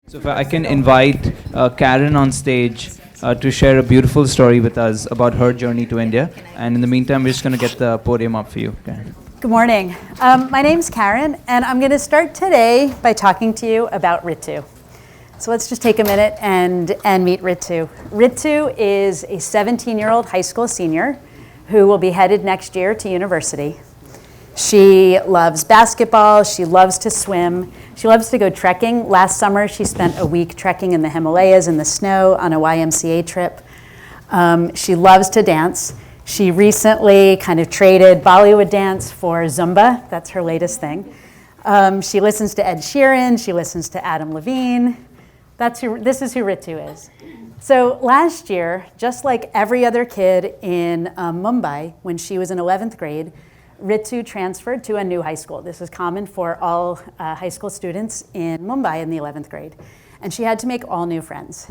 So if I can invite Karen on stage to share a beautiful story with us about her journey to India. And in the meantime, we're just going to get the podium up for you, Karen. Good morning. My name's Karen, and I'm going to start today by talking to you about Ritu. So let's just take a minute and meet Ritu. Ritu is a 17-year-old high school senior who will be headed next year to university. She loves basketball, she loves to swim, she loves to go trekking. Last summer she spent a week trekking in the Himalayas in the snow on a YMCA trip. She loves to dance. She recently kind of traded Bollywood dance for Zumba. That's her latest thing. She listens to Ed Sheeran, she listens to Adam Levine. This is who Ritu is. So last year, just like every other kid in Mumbai, when she was in 11th grade, Ritu transferred to a new high school. This is common for all high school students in Mumbai in the 11th grade. And she had to make all new friends.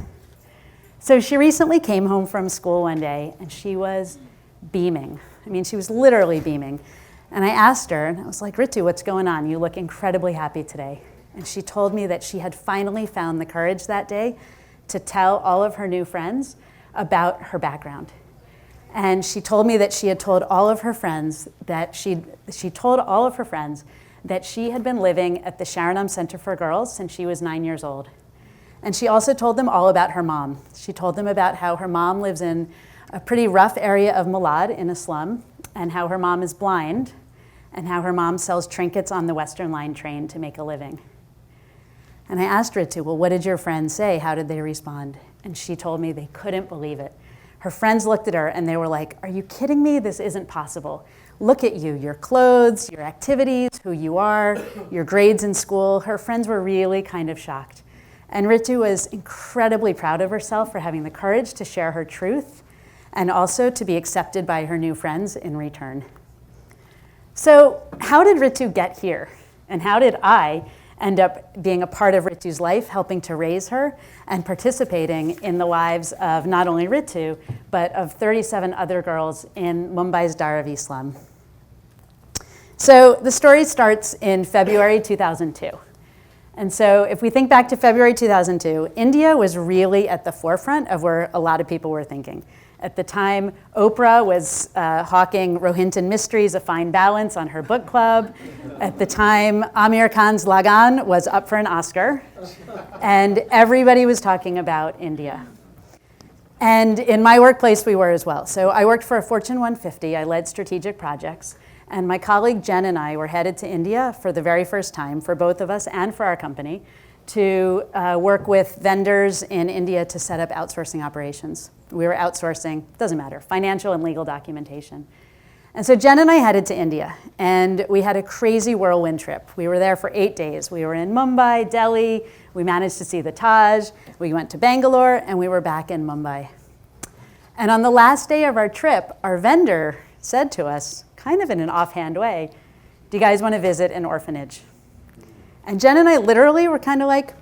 So she recently came home from school one day and she was beaming. I mean, she was literally beaming. And I asked her, and I was like, Ritu, what's going on? You look incredibly happy today. And she told me that she had finally found the courage that day to tell all of her new friends about her background. And she told me that she had told all of her friends that she had been living at the Sharanam Center for Girls since she was 9 years old. And she also told them all about her mom. She told them about how her mom lives in a pretty rough area of Malad in a slum, and how her mom is blind, and how her mom sells trinkets on the Western Line train to make a living. And I asked Ritu, well, what did your friends say? How did they respond? And she told me they couldn't believe it. Her friends looked at her and they were like, are you kidding me? This isn't possible. Look at you, your clothes, your activities, who you are, your grades in school. Her friends were really kind of shocked. And Ritu was incredibly proud of herself for having the courage to share her truth and also to be accepted by her new friends in return. So how did Ritu get here? And how did I end up being a part of Ritu's life, helping to raise her and participating in the lives of not only Ritu, but of 37 other girls in Mumbai's Dharavi slum. So the story starts in February 2002. And so if we think back to February 2002, India was really at the forefront of where a lot of people were thinking. At the time, Oprah was hawking Rohinton Mysteries, A Fine Balance on her book club. At the time, Amir Khan's Lagan was up for an Oscar. And everybody was talking about India. And in my workplace, we were as well. So I worked for a Fortune 150. I led strategic projects. And my colleague Jen and I were headed to India for the very first time, for both of us and for our company, to work with vendors in India to set up outsourcing operations. We were outsourcing, doesn't matter, financial and legal documentation. And so Jen and I headed to India, and we had a crazy whirlwind trip. We were there for 8 days. We were in Mumbai, Delhi, we managed to see the Taj, we went to Bangalore, and we were back in Mumbai. And on the last day of our trip, our vendor said to us, kind of in an offhand way, do you guys want to visit an orphanage? And Jen and I literally were kind of like,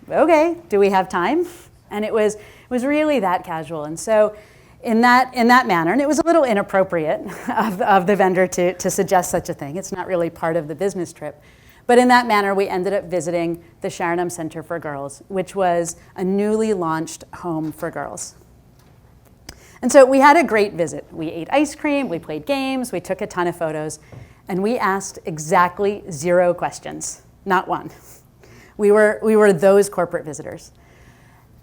okay, do we have time? And it was really that casual. And so in that manner, and it was a little inappropriate of the vendor to suggest such a thing. It's not really part of the business trip. But in that manner, we ended up visiting the Sharanam Center for Girls, which was a newly launched home for girls. And so we had a great visit. We ate ice cream, we played games, we took a ton of photos, and we asked exactly 0 questions. Not one. We were those corporate visitors.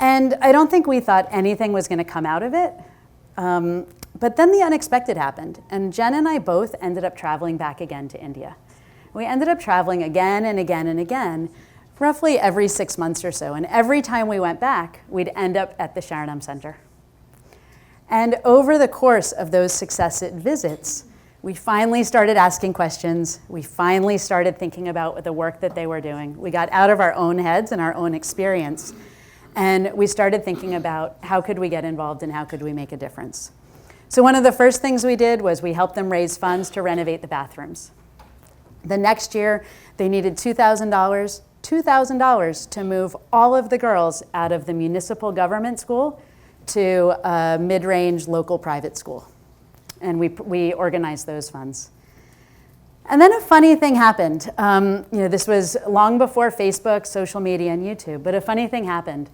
And I don't think we thought anything was going to come out of it. But then the unexpected happened. And Jen and I both ended up traveling back again to India. We ended up traveling again and again and again, roughly every 6 months or so. And every time we went back, we'd end up at the Sharanam Center. And over the course of those successive visits, we finally started asking questions. We finally started thinking about the work that they were doing. We got out of our own heads and our own experience. And we started thinking about how could we get involved and how could we make a difference. So one of the first things we did was we helped them raise funds to renovate the bathrooms. The next year, they needed $2,000 to move all of the girls out of the municipal government school to a mid-range local private school. And we organized those funds. And then a funny thing happened. This was long before Facebook, social media, and YouTube, but a funny thing happened.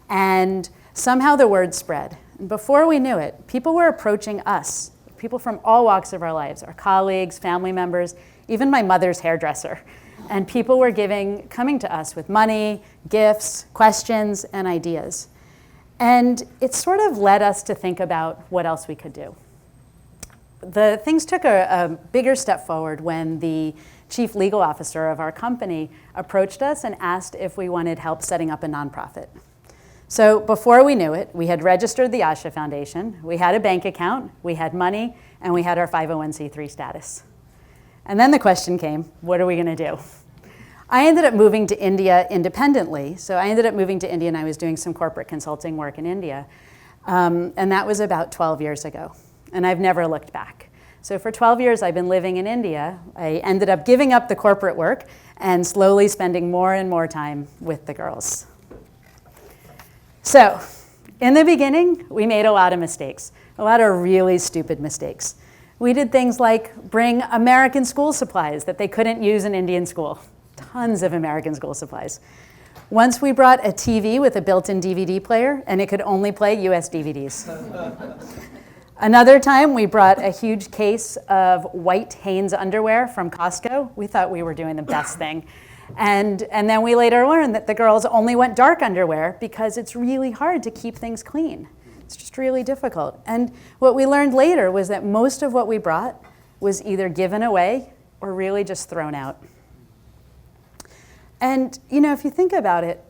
And somehow the word spread. And before we knew it, people were approaching us, people from all walks of our lives, our colleagues, family members, even my mother's hairdresser. And people were coming to us with money, gifts, questions, and ideas. And it sort of led us to think about what else we could do. The things took a bigger step forward when the chief legal officer of our company approached us and asked if we wanted help setting up a nonprofit. So before we knew it, we had registered the Asha Foundation, we had a bank account, we had money, and we had our 501c3 status. And then the question came, what are we going to do? I ended up moving to India independently. So I ended up moving to India, and I was doing some corporate consulting work in India. And that was about 12 years ago. And I've never looked back. So for 12 years, I've been living in India. I ended up giving up the corporate work and slowly spending more and more time with the girls. So in the beginning, we made a lot of mistakes, a lot of really stupid mistakes. We did things like bring American school supplies that they couldn't use in Indian school. Tons of American school supplies. Once we brought a TV with a built-in DVD player, and it could only play US DVDs. Another time, we brought a huge case of white Hanes underwear from Costco. We thought we were doing the best thing. And then we later learned that the girls only went dark underwear because it's really hard to keep things clean. It's just really difficult. And what we learned later was that most of what we brought was either given away or really just thrown out. And if you think about it,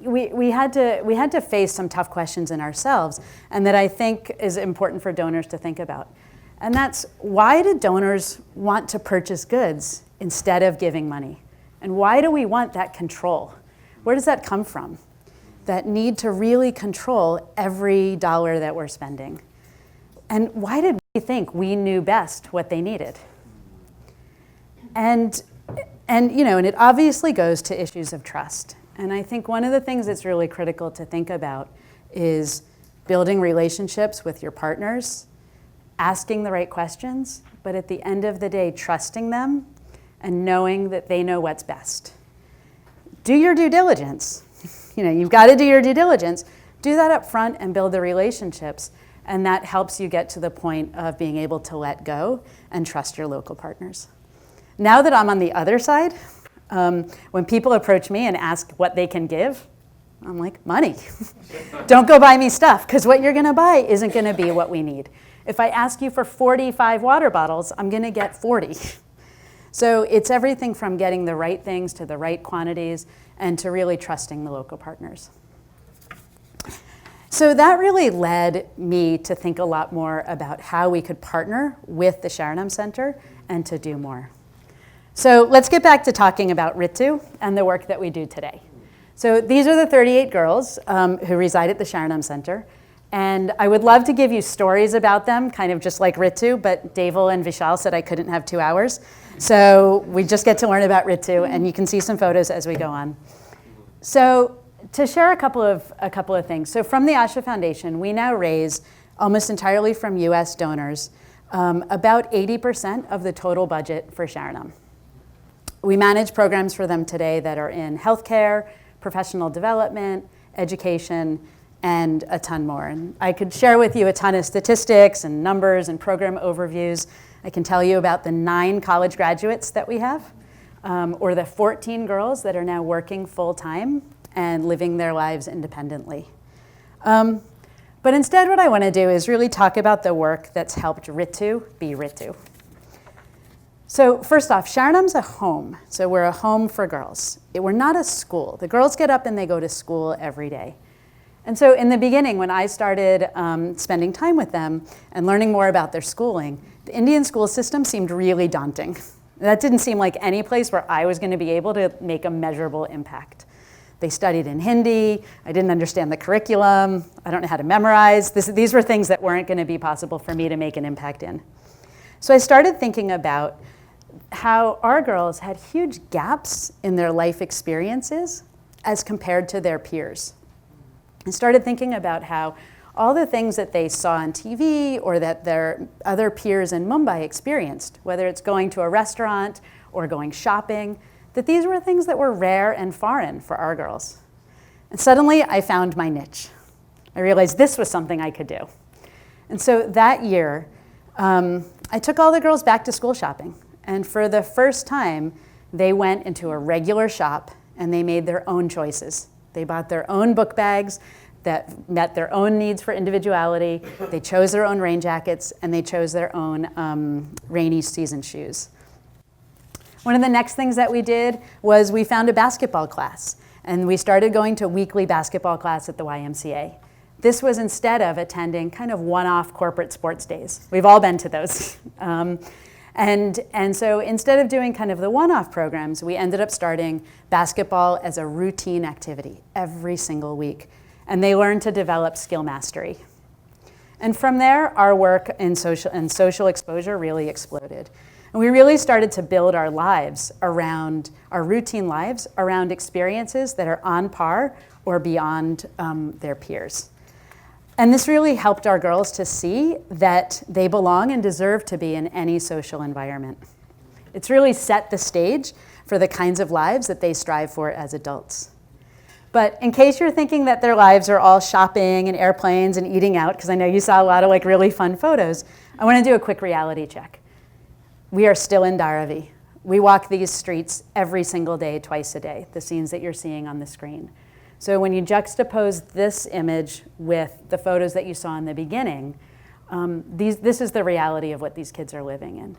we had to face some tough questions in ourselves, and that I think is important for donors to think about. And that's, why do donors want to purchase goods instead of giving money? And why do we want that control? Where does that come from? That need to really control every dollar that we're spending. And why did we think we knew best what they needed? And it obviously goes to issues of trust. And I think one of the things that's really critical to think about is building relationships with your partners, asking the right questions, but at the end of the day, trusting them and knowing that they know what's best. Do your due diligence. You've got to do your due diligence. Do that up front and build the relationships. And that helps you get to the point of being able to let go and trust your local partners. Now that I'm on the other side, when people approach me and ask what they can give, I'm like, money. Don't go buy me stuff, because what you're going to buy isn't going to be what we need. If I ask you for 45 water bottles, I'm going to get 40. So it's everything from getting the right things to the right quantities and to really trusting the local partners. So that really led me to think a lot more about how we could partner with the Sharanam Center and to do more. So let's get back to talking about Ritu and the work that we do today. So these are the 38 girls who reside at the Sharanam Center. And I would love to give you stories about them, kind of just like Ritu, but Deval and Vishal said I couldn't have 2 hours. So we just get to learn about Ritu, and you can see some photos as we go on. So to share a couple of things. So from the Asha Foundation, we now raise, almost entirely from US donors, about 80% of the total budget for Sharanam. We manage programs for them today that are in healthcare, professional development, education, and a ton more. And I could share with you a ton of statistics and numbers and program overviews. I can tell you about the 9 college graduates that we have, or the 14 girls that are now working full-time and living their lives independently. But instead, what I want to do is really talk about the work that's helped Ritu be Ritu. So first off, Sharanam's a home. So we're a home for girls. We're not a school. The girls get up and they go to school every day. And so in the beginning, when I started spending time with them and learning more about their schooling, the Indian school system seemed really daunting. That didn't seem like any place where I was going to be able to make a measurable impact. They studied in Hindi. I didn't understand the curriculum. I don't know how to memorize. These were things that weren't going to be possible for me to make an impact in. So I started thinking about how our girls had huge gaps in their life experiences as compared to their peers. I started thinking about how all the things that they saw on TV or that their other peers in Mumbai experienced, whether it's going to a restaurant or going shopping, that these were things that were rare and foreign for our girls. And suddenly I found my niche. I realized this was something I could do. And so that year, I took all the girls back to school shopping. And for the first time, they went into a regular shop and they made their own choices. They bought their own book bags that met their own needs for individuality. They chose their own rain jackets and they chose their own rainy season shoes. One of the next things that we did was we found a basketball class, and we started going to weekly basketball class at the YMCA. This was instead of attending kind of one-off corporate sports days. We've all been to those. And so instead of doing kind of the one-off programs, we ended up starting basketball as a routine activity every single week. And they learned to develop skill mastery. And from there, our work in social exposure really exploded. And we really started to build our lives around, our routine lives, around experiences that are on par or beyond their peers. And this really helped our girls to see that they belong and deserve to be in any social environment. It's really set the stage for the kinds of lives that they strive for as adults. But in case you're thinking that their lives are all shopping and airplanes and eating out, because I know you saw a lot of like really fun photos, I want to do a quick reality check. We are still in Dharavi. We walk these streets every single day, twice a day, the scenes that you're seeing on the screen. So when you juxtapose this image with the photos that you saw in the beginning, this is the reality of what these kids are living in.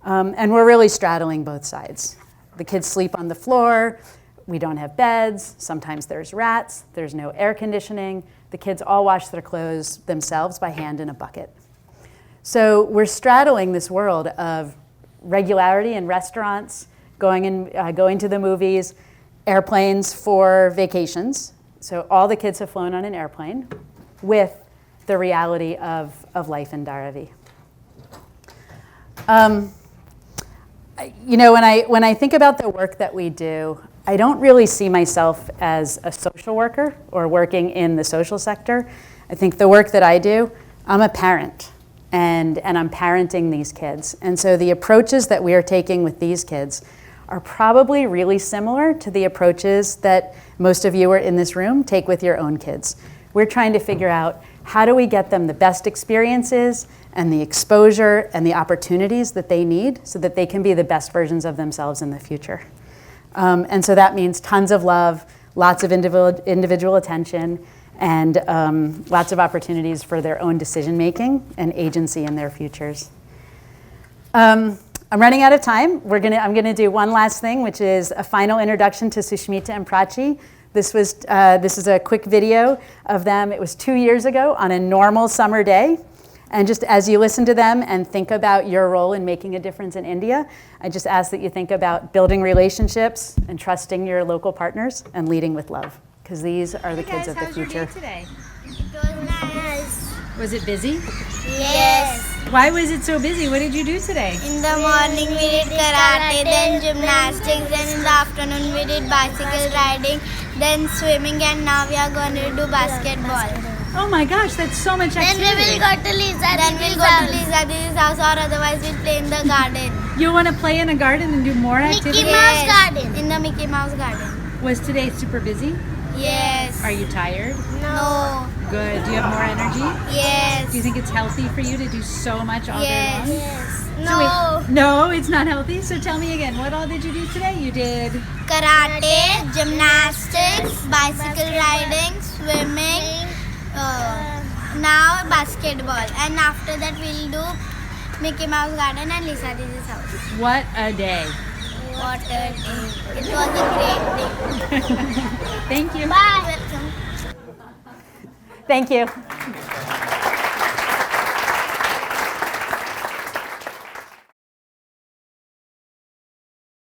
And we're really straddling both sides. The kids sleep on the floor, we don't have beds, sometimes there's rats, there's no air conditioning. The kids all wash their clothes themselves by hand in a bucket. So we're straddling this world of regularity in restaurants, going to the movies, airplanes for vacations. So all the kids have flown on an airplane with the reality of life in Dharavi. You know, when I think about the work that we do, I don't really see myself as a social worker or working in the social sector. I think the work that I do, I'm a parent. And I'm parenting these kids. And so the approaches that we are taking with these kids are probably really similar to the approaches that most of you are in this room take with your own kids. We're trying to figure out how do we get them the best experiences and the exposure and the opportunities that they need so that they can be the best versions of themselves in the future. And so that means tons of love, lots of individual attention, and lots of opportunities for their own decision-making and agency in their futures. I'm running out of time. I'm gonna do one last thing, which is a final introduction to Sushmita and Prachi. This is a quick video of them. It was 2 years ago on a normal summer day. And just as you listen to them and think about your role in making a difference in India, I just ask that you think about building relationships and trusting your local partners and leading with love, because these are the kids of the future. How's your day today? It was nice. Was it busy? Yes. Why was it so busy? What did you do today? In the morning we did karate, then gymnastics, then in the afternoon we did bicycle riding, then swimming, and now we are going to do basketball. Oh my gosh, that's so much activity. Then we will go to Lisa Didi's house, or otherwise we'll play in the garden. You want to play in a garden and do more activities? Mickey Mouse garden. In the Mickey Mouse garden. Was today super busy? Yes. Are you tired? No. Good. Do you have more energy? Yes. Do you think it's healthy for you to do so much all day long? Yes. So no, it's not healthy. So tell me again, what all did you do today? You did Karate, gymnastics, bicycle riding, swimming, now basketball, and after that we'll do Mickey Mouse garden and Lisa Didi's house. What a day. What a day. It was a great day. Thank you. Bye. Welcome. Thank you.